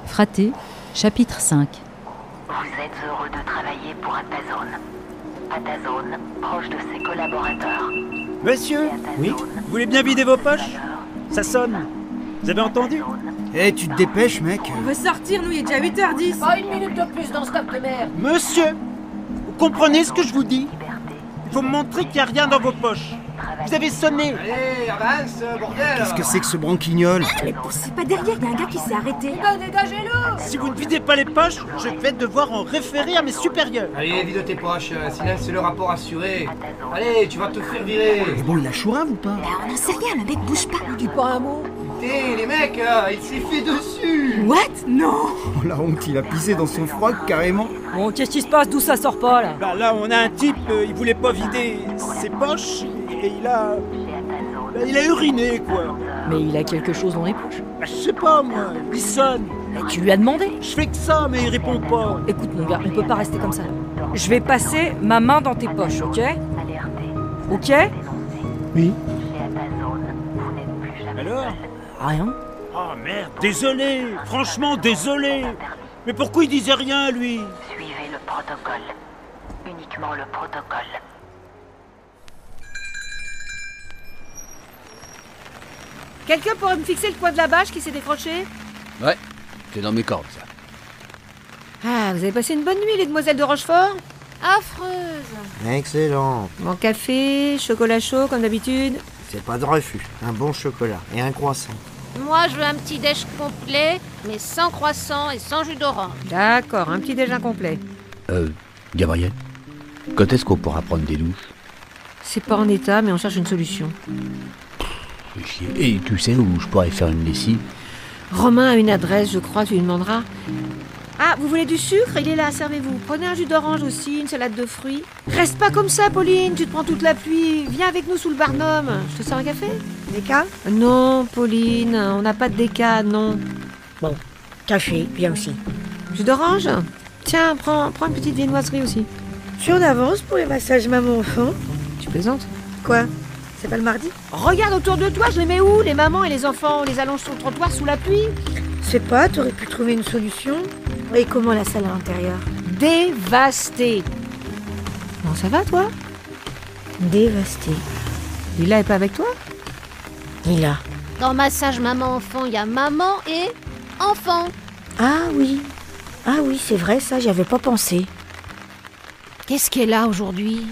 Fraté, chapitre 5. Vous êtes heureux de travailler pour Atazone. Atazone, proche de ses collaborateurs. Monsieur, oui, vous voulez bien vider vos poches? Ça sonne. Vous avez entendu? Eh, tu te dépêches, mec. On veut sortir, nous, il est déjà 8h10. Pas une minute de plus dans ce cap de merde. Monsieur, vous comprenez ce que je vous dis? Il faut me montrer qu'il n'y a rien dans vos poches. Vous avez sonné. Allez, avance, bordel. Qu'est-ce que c'est que ce branquignol? Mais poussez pas derrière, il y a un gars qui s'est arrêté. Dégagez-le. Si vous ne videz pas les poches, je vais devoir en référer à mes supérieurs. Allez, vide tes poches, sinon c'est le rapport assuré. Allez, tu vas te faire virer. Mais bon, il a chourave ou pas? Bah, on n'en sait rien, le mec bouge pas. Dis pas un mot. Putain, les mecs, il s'est fait dessus. What? Non. Oh la honte, il a pissé dans son froc carrément. Bon, qu'est-ce qui se passe? D'où ça sort pas, là? Bah là, on a un type, il voulait pas vider ses poches et il a uriné, quoi. Mais il a quelque chose dans les poches. Bah, je sais pas, moi, il sonne. Mais tu lui as demandé? Je fais que ça, mais il répond pas. Écoute, mon gars, on peut pas rester comme ça. Je vais passer ma main dans tes poches, ok? Ok? Oui. Alors? Rien. Oh merde, désolé, franchement désolé. Mais pourquoi il disait rien, lui? Suivez le protocole. Uniquement le protocole. Quelqu'un pourrait me fixer le poids de la bâche qui s'est décroché? Ouais, c'est dans mes cordes, ça. Ah, vous avez passé une bonne nuit, les demoiselles de Rochefort? Affreuse. Excellent. Mon café, chocolat chaud comme d'habitude. C'est pas de refus. Un bon chocolat et un croissant. Moi, je veux un petit déj complet, mais sans croissant et sans jus d'orange. D'accord, un petit déjeuner complet. Gabriel, quand est-ce qu'on pourra prendre des douches? C'est pas en état, mais on cherche une solution. Fais chier. Et tu sais où je pourrais faire une lessive? Romain a une adresse, je crois, tu lui demanderas. Ah, vous voulez du sucre? Il est là, servez-vous. Prenez un jus d'orange aussi, une salade de fruits. Reste pas comme ça, Pauline, tu te prends toute la pluie. Viens avec nous sous le Barnum. Je te sers un café? Déca? Non, Pauline, on n'a pas de déca, non. Bon, café, bien aussi. Jus d'orange? Tiens, prends une petite viennoiserie aussi. Tu en avances pour les massages maman-enfant? Tu plaisantes? Quoi? C'est pas le mardi? Regarde autour de toi, je les mets où, les mamans et les enfants? On les allonge sur le trottoir sous la pluie? Je sais pas, t'aurais pu trouver une solution. Et comment la salle à l'intérieur? Dévastée. Bon, ça va, toi? Dévastée. Lila est pas avec toi? Lila. Dans massage maman-enfant, il y a maman et enfant. Ah oui, c'est vrai ça, j'y avais pas pensé. Qu'est-ce qu'elle a aujourd'hui?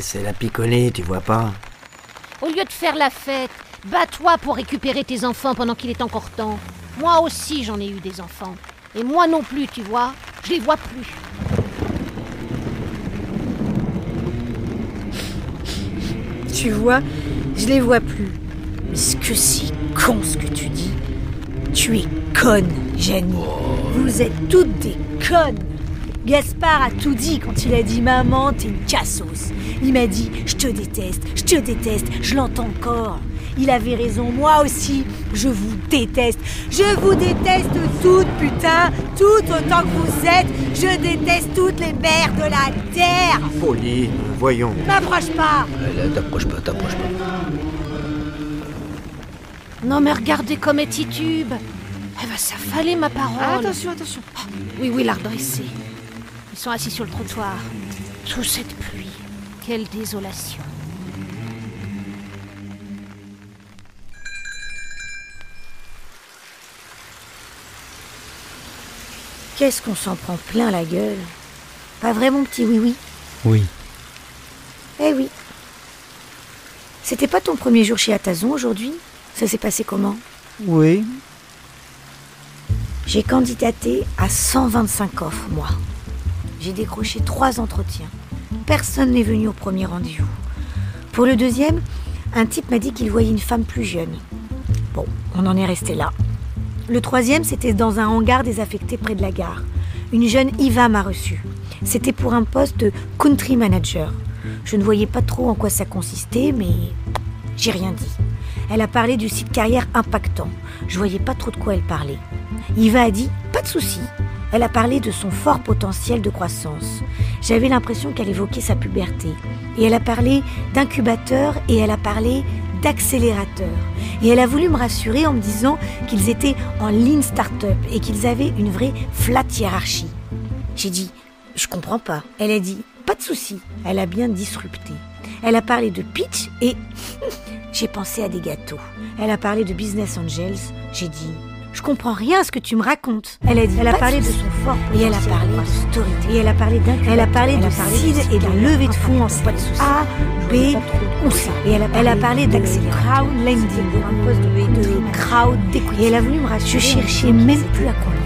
C'est la picolée, tu vois pas? Au lieu de faire la fête, bats-toi pour récupérer tes enfants pendant qu'il est encore temps. Moi aussi, j'en ai eu des enfants. Et moi non plus, tu vois. Je les vois plus. Tu vois, je les vois plus. Mais ce que c'est con ce que tu dis. Tu es conne, Jenny. Vous êtes toutes des connes. Gaspard a tout dit quand il a dit « Maman, t'es une cassos ». Il m'a dit « Je te déteste, je l'entends encore ». Il avait raison, moi aussi, je vous déteste toutes, putain, toutes autant que vous êtes, je déteste toutes les mères de la terre. Pauline, voyons. M'approche pas. T'approche pas. Non mais regardez comme elle titube. Elle va s'affaler, ma parole. Ah, attention. Oui, la redresser. Ils sont assis sur le trottoir. Sous cette pluie. Quelle désolation. Qu'est-ce qu'on s'en prend plein la gueule. Pas vrai, mon petit oui-oui? Oui. Eh oui. C'était pas ton premier jour chez Atazon aujourd'hui? Ça s'est passé comment? Oui. J'ai candidaté à 125 offres, moi. J'ai décroché 3 entretiens. Personne n'est venu au premier rendez-vous. Pour le deuxième, un type m'a dit qu'il voyait une femme plus jeune. Bon, on en est resté là. Le troisième, c'était dans un hangar désaffecté près de la gare. Une jeune Iva m'a reçue. C'était pour un poste de country manager. Je ne voyais pas trop en quoi ça consistait, mais j'ai rien dit. Elle a parlé du site carrière impactant. Je voyais pas trop de quoi elle parlait. Iva a dit « pas de souci ». Elle a parlé de son fort potentiel de croissance. J'avais l'impression qu'elle évoquait sa puberté. Et elle a parlé d'incubateur et elle a parlé d'accélérateur. Et elle a voulu me rassurer en me disant qu'ils étaient en lean start-up et qu'ils avaient une vraie flat hiérarchie. J'ai dit, je comprends pas. Elle a dit, pas de souci. Elle a bien disrupté. Elle a parlé de pitch et j'ai pensé à des gâteaux. Elle a parlé de business angels. J'ai dit, je comprends rien à ce que tu me racontes. Elle a dit, elle a parlé de son fort et elle a parlé de storytelling. Et elle a parlé elle a parlé de seed et de levée de fonds en stade A, B ou C. Et elle a parlé d'accélérer crowd lending, un poste de crowd d'equity. Et elle a voulu me rassurer. Je cherchais même plus à comprendre.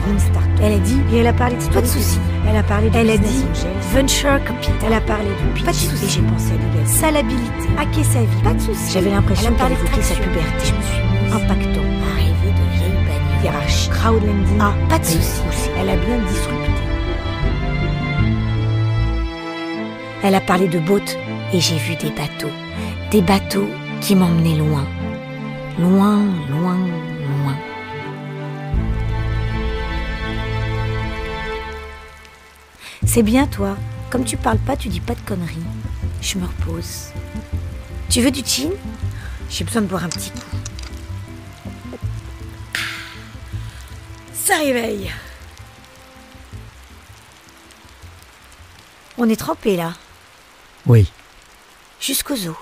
Elle a dit, et elle a parlé de pas de soucis. Elle a parlé de elle a dit venture capital. Elle a parlé de pitch. Pas de soucis. Et j'ai pensé à des salabilité, hacker sa vie. Pas de soucis. J'avais l'impression qu'elle évoquait sa puberté. Je me suis mis impactant. Arrivée de vieille bannière. Hiérarchie. Crowdlending. Ah, pas de soucis. Elle a bien disrupté. Elle a parlé de boats et j'ai vu des bateaux. Des bateaux qui m'emmenaient loin. Loin, loin, loin. C'est bien, toi. Comme tu parles pas, tu dis pas de conneries. Je me repose. Tu veux du gin? J'ai besoin de boire un petit coup. Ça réveille. On est trempés, là. Oui. Jusqu'aux os.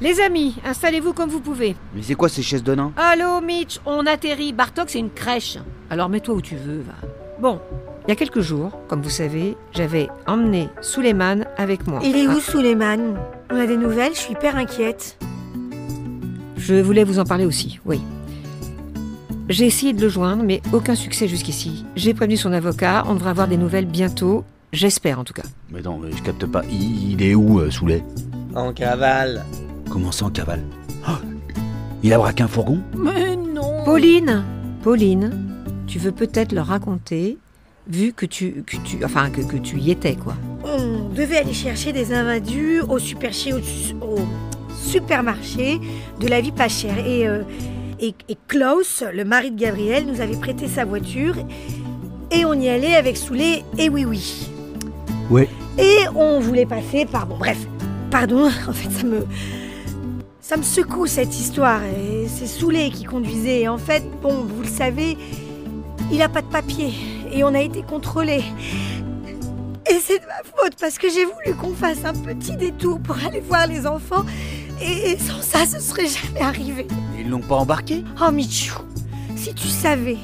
Les amis, installez-vous comme vous pouvez. Mais c'est quoi ces chaises de nain? Allô, Mitch, on atterrit. Bartok, c'est une crèche. Alors mets-toi où tu veux, va. Bon, il y a quelques jours, comme vous savez, j'avais emmené Suleiman avec moi. Il est où, Suleiman? On a des nouvelles, je suis hyper inquiète. Je voulais vous en parler aussi, oui. J'ai essayé de le joindre, mais aucun succès jusqu'ici. J'ai prévenu son avocat, on devrait avoir des nouvelles bientôt. J'espère, en tout cas. Mais non, je capte pas. Il est où, Soulet? En cavale. Comment ça, en cavale? Oh, il a braqué un fourgon? Mais non. Pauline, tu veux peut-être leur raconter, vu que tu y étais, quoi. On devait aller chercher des invendus au supermarché de la vie pas chère. Et Klaus, le mari de Gabriel, nous avait prêté sa voiture. Et on y allait avec Soulet et oui. Ouais. Et on voulait passer par... Bon, bref. Pardon, en fait, ça me secoue, cette histoire. Et c'est Soulet qui conduisait. Et en fait, bon, vous le savez, il a pas de papier. Et on a été contrôlés. Et c'est de ma faute, parce que j'ai voulu qu'on fasse un petit détour pour aller voir les enfants. Et sans ça, ce serait jamais arrivé. Ils l'ont pas embarqué? Oh, Michou, si tu savais,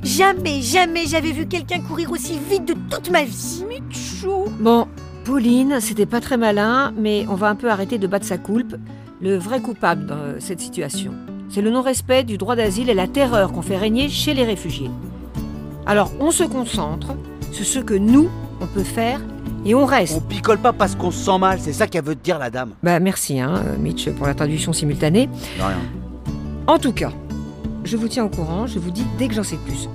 jamais j'avais vu quelqu'un courir aussi vite de toute ma vie. Michou. Bon, Pauline, c'était pas très malin, mais on va un peu arrêter de battre sa coulpe. Le vrai coupable dans cette situation, c'est le non-respect du droit d'asile et la terreur qu'on fait régner chez les réfugiés. Alors, on se concentre sur ce que nous, on peut faire, et on reste. On picole pas parce qu'on se sent mal, c'est ça qu'elle veut te dire, la dame. Bah merci, Mitch, pour la traduction simultanée. De rien. En tout cas, je vous tiens au courant, je vous dis dès que j'en sais plus.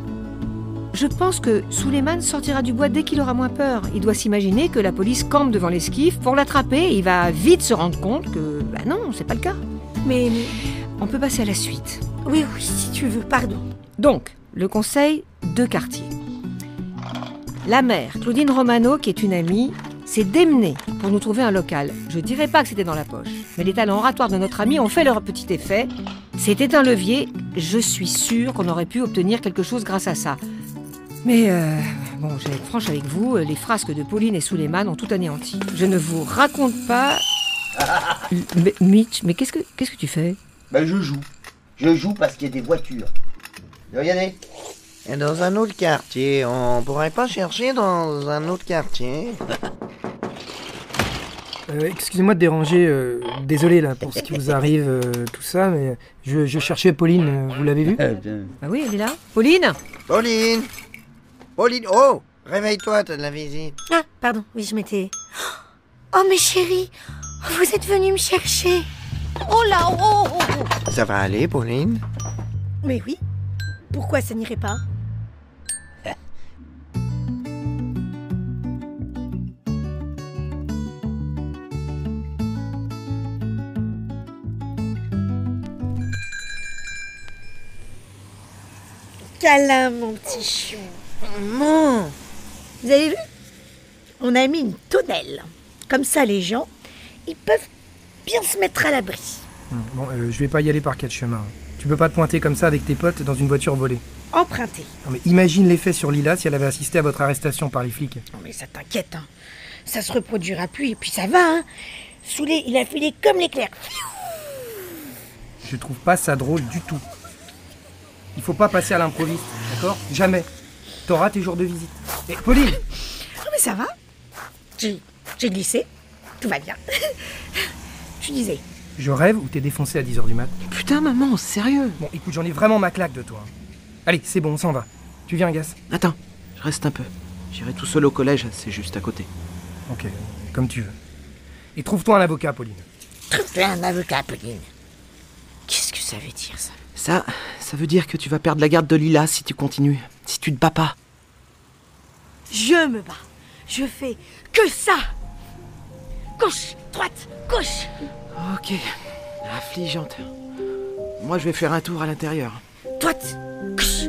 Je pense que Suleiman sortira du bois dès qu'il aura moins peur. Il doit s'imaginer que la police campe devant l'esquif pour l'attraper et il va vite se rendre compte que... Bah non, c'est pas le cas. Mais... On peut passer à la suite. Oui, si tu veux, pardon. Donc, le conseil de quartier. La mère, Claudine Romano, qui est une amie, s'est démenée pour nous trouver un local. Je dirais pas que c'était dans la poche, mais les talents oratoires de notre amie ont fait leur petit effet. C'était un levier, je suis sûre qu'on aurait pu obtenir quelque chose grâce à ça. Mais bon, je vais être franche avec vous, les frasques de Pauline et Suleiman ont tout anéanti. Je ne vous raconte pas... Mais, Mitch, mais qu'est-ce que tu fais? Ben je joue. Je joue parce qu'il y a des voitures. Regardez. Et dans un autre quartier, on pourrait pas chercher dans un autre quartier? Excusez-moi de déranger, désolé là pour ce qui vous arrive, tout ça, mais je cherchais Pauline, vous l'avez vue? Ah oui, elle est là. Pauline! Pauline! Oh! Réveille-toi, t'as de la visite. Ah, pardon, oui, je m'étais... Oh, mes chéris, vous êtes venus me chercher. Oh là, oh. Ça va aller, Pauline? Mais oui, pourquoi ça n'irait pas? Câlin, mon petit chou. Maman! Vous avez vu? on a mis une tonnelle. Comme ça, les gens, ils peuvent bien se mettre à l'abri. Bon, je vais pas y aller par 4 chemins. Tu peux pas te pointer comme ça avec tes potes dans une voiture volée. Emprunter. Non mais imagine l'effet sur Lila si elle avait assisté à votre arrestation par les flics. Non mais ça t'inquiète, hein. Ça se reproduira plus et puis ça va, hein. Soulé, il a filé comme l'éclair. Je trouve pas ça drôle du tout. Il faut pas passer à l'improviste, d'accord? Jamais. T'auras tes jours de visite. Et Pauline! Oh mais ça va. J'ai glissé. Tout va bien. Tu disais. Je rêve ou t'es défoncé à 10h du mat? Putain, maman, sérieux? Bon, écoute, j'en ai vraiment ma claque de toi. Allez, c'est bon, on s'en va. Tu viens, Gas? Attends, je reste un peu. J'irai tout seul au collège, c'est juste à côté. Ok, comme tu veux. Et trouve-toi un avocat, Pauline. Trouve-toi un avocat, Pauline. Qu'est-ce que ça veut dire, ça? Ça veut dire que tu vas perdre la garde de Lila si tu continues. Si tu te bats pas. Je me bats. Je fais que ça. Gauche, droite, gauche. Ok, affligeante. Moi, je vais faire un tour à l'intérieur. Droite, gauche.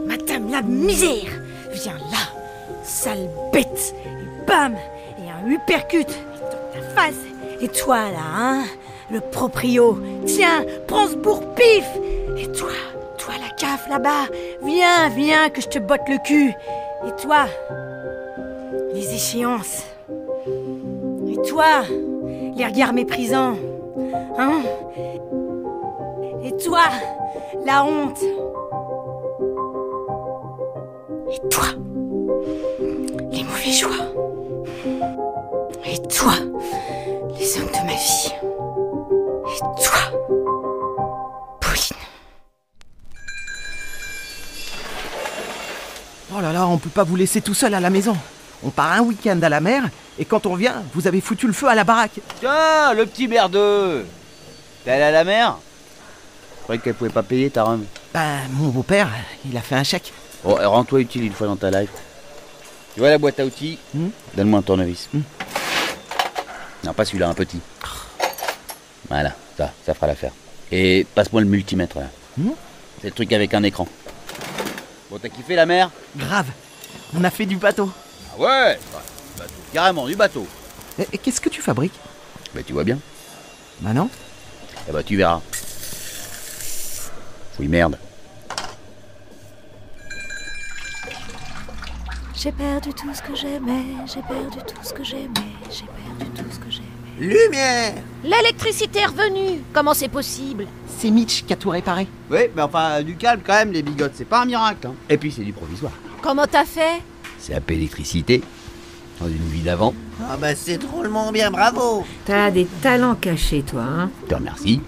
Madame la misère. Viens là, sale bête. Et bam, et un uppercut dans ta face. Et toi, là, hein, le proprio. Tiens, prends ce bourre-pif. Et toi la CAF là-bas. Viens, que je te botte le cul. Et toi, les échéances. Et toi, les regards méprisants. Hein? Et toi, la honte. Et toi, les mauvais choix. Et toi, les hommes de ma vie. Et toi, Pauline. Oh là là, on peut pas vous laisser tout seul à la maison. On part un week-end à la mer, et quand on revient, vous avez foutu le feu à la baraque. Tiens, le petit merdeux. T'es allé à la mer? Je croyais qu'elle pouvait pas payer ta rhum. Ben, mon beau-père, il a fait un chèque. Oh, rends-toi utile une fois dans ta life. Tu vois la boîte à outils? Donne-moi un tournevis. Non, pas celui-là, un petit. Voilà, ça fera l'affaire. Et passe-moi le multimètre, là. C'est le truc avec un écran. Bon, t'as kiffé la mer? Grave. On a fait du bateau. Ah ouais, du bateau. Carrément, du bateau. Et qu'est-ce que tu fabriques? Bah, tu vois bien. Bah non. Eh bah, tu verras. Oui, merde. J'ai perdu tout ce que j'aimais, j'ai perdu tout ce que j'aimais, j'ai perdu tout ce que j'aimais. Lumière! L'électricité est revenue. Comment c'est possible? C'est Mitch qui a tout réparé. Oui, mais enfin, du calme quand même, les bigotes, c'est pas un miracle. Hein. Et puis, c'est du provisoire. Comment t'as fait? C'est appelé électricité, dans une vie d'avant. Ah bah c'est drôlement bien, bravo! T'as des talents cachés, toi, hein? Je te remercie.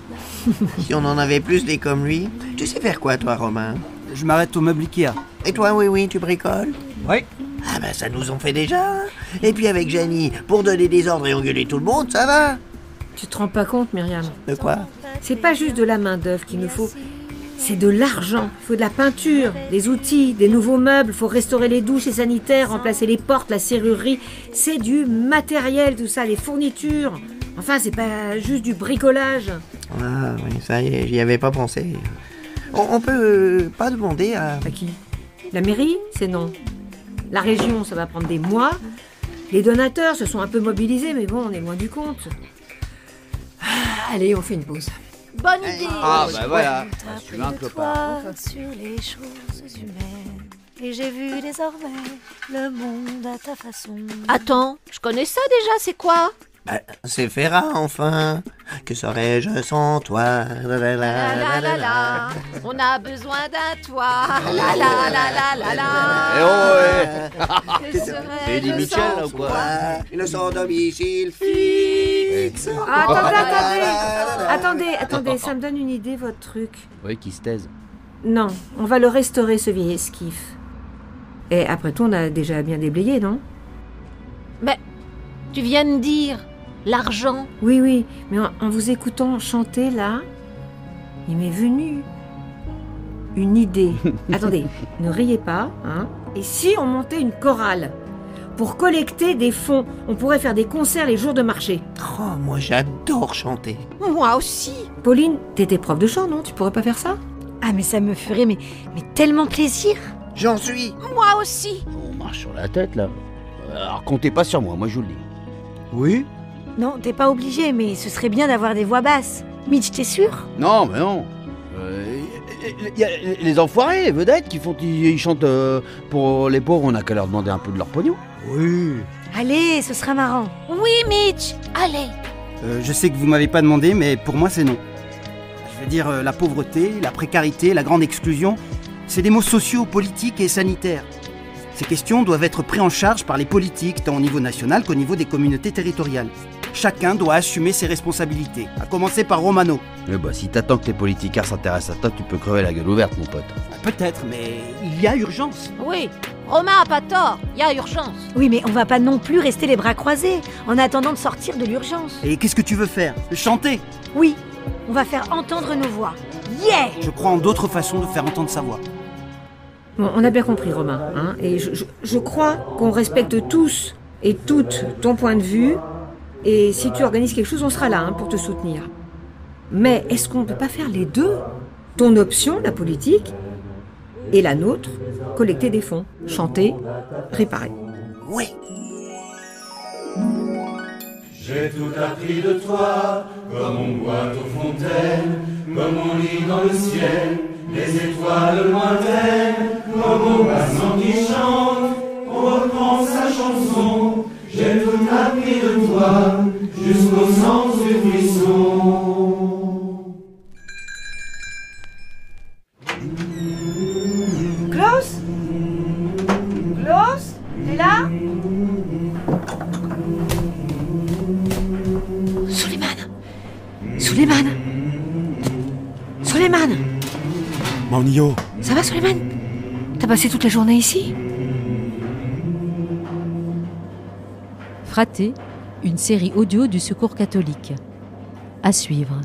Si on en avait plus des comme lui. Tu sais faire quoi, toi, Romain? Je m'arrête au meuble Ikea. Et toi, oui, tu bricoles? Oui. Ah bah ça nous en fait déjà. Et puis avec Janie, pour donner des ordres et engueuler tout le monde, ça va? Tu te rends pas compte, Myriam? De quoi? C'est pas juste de la main-d'œuvre qu'il nous faut. C'est de l'argent. Il faut de la peinture, des outils, des nouveaux meubles. Il faut restaurer les douches et sanitaires, remplacer les portes, la serrurerie. C'est du matériel, tout ça, les fournitures. Enfin, c'est pas juste du bricolage. Ah oui, ça y est, j'y avais pas pensé. On peut pas demander à... À qui? La mairie? C'est non. La région, ça va prendre des mois. Les donateurs se sont un peu mobilisés, mais bon, on est loin du compte. Allez, on fait une pause. Bonne idée. Ah bah voilà, tu veux un clopard. Sur les choses humaines. Et j'ai vu désormais le monde à ta façon. Attends, je connais ça déjà, c'est quoi? Bah, c'est Ferrat, enfin. Que serais-je sans toi? La la la la la, on a besoin d'un toit. La la la la la la. Eh oh, ouais. Que serais-je C'est Eddie Mitchell, là, ou quoi? Le sans domicile fixe. Attendez, ça me donne une idée, votre truc. Oui, qui se taise. Non, on va le restaurer, ce vieil esquif. Et après tout, on a déjà bien déblayé, non? Mais tu viens de dire l'argent. Oui, mais en vous écoutant chanter, là, il m'est venu une idée. Attendez, ne riez pas, hein. Et si on montait une chorale pour collecter des fonds? On pourrait faire des concerts les jours de marché. Oh, moi j'adore chanter. Moi aussi. Pauline, t'étais prof de chant, non? Tu pourrais pas faire ça? Ah mais ça me ferait mais tellement plaisir. J'en suis. Moi aussi. On marche sur la tête, là. Alors comptez pas sur moi, moi je vous le dis. Oui? Non, t'es pas obligé, mais ce serait bien d'avoir des voix basses. Mitch, t'es sûr? Non, mais non. Y a les enfoirés, les vedettes qui font, ils chantent pour les pauvres, on a qu'à leur demander un peu de leur pognon. Oui. Allez, ce sera marrant. Oui, Mitch, allez. Je sais que vous m'avez pas demandé, mais pour moi c'est non. Je veux dire, la pauvreté, la précarité, la grande exclusion, c'est des mots sociaux, politiques et sanitaires. Ces questions doivent être prises en charge par les politiques, tant au niveau national qu'au niveau des communautés territoriales. Chacun doit assumer ses responsabilités, à commencer par Romano. Mais bah, si t'attends que les politiciens s'intéressent à toi, tu peux crever la gueule ouverte, mon pote. Peut-être, mais il y a urgence. Oui, Romain a pas tort, il y a urgence. Oui, mais on va pas non plus rester les bras croisés en attendant de sortir de l'urgence. Et qu'est-ce que tu veux faire? Chanter? Oui, on va faire entendre nos voix. Yeah! Je crois en d'autres façons de faire entendre sa voix. Bon, on a bien compris, Romain. Hein, et je crois qu'on respecte tous et toutes ton point de vue. Et si tu organises quelque chose, on sera là pour te soutenir. Mais est-ce qu'on ne peut pas faire les deux? Ton option, la politique, et la nôtre, collecter des fonds, chanter, réparer. Oui. J'ai tout appris de toi, comme on boit aux fontaines, comme on lit dans le ciel, les étoiles lointaines, comme au passant qui chante, on reprend sa chanson. J'ai tout appris de toi, jusqu'au sens du frisson. Klaus? Klaus? T'es là? Suleiman! Manio! Ça va, Suleiman? T'as passé toute la journée ici? Fraté, une série audio du Secours catholique. À suivre.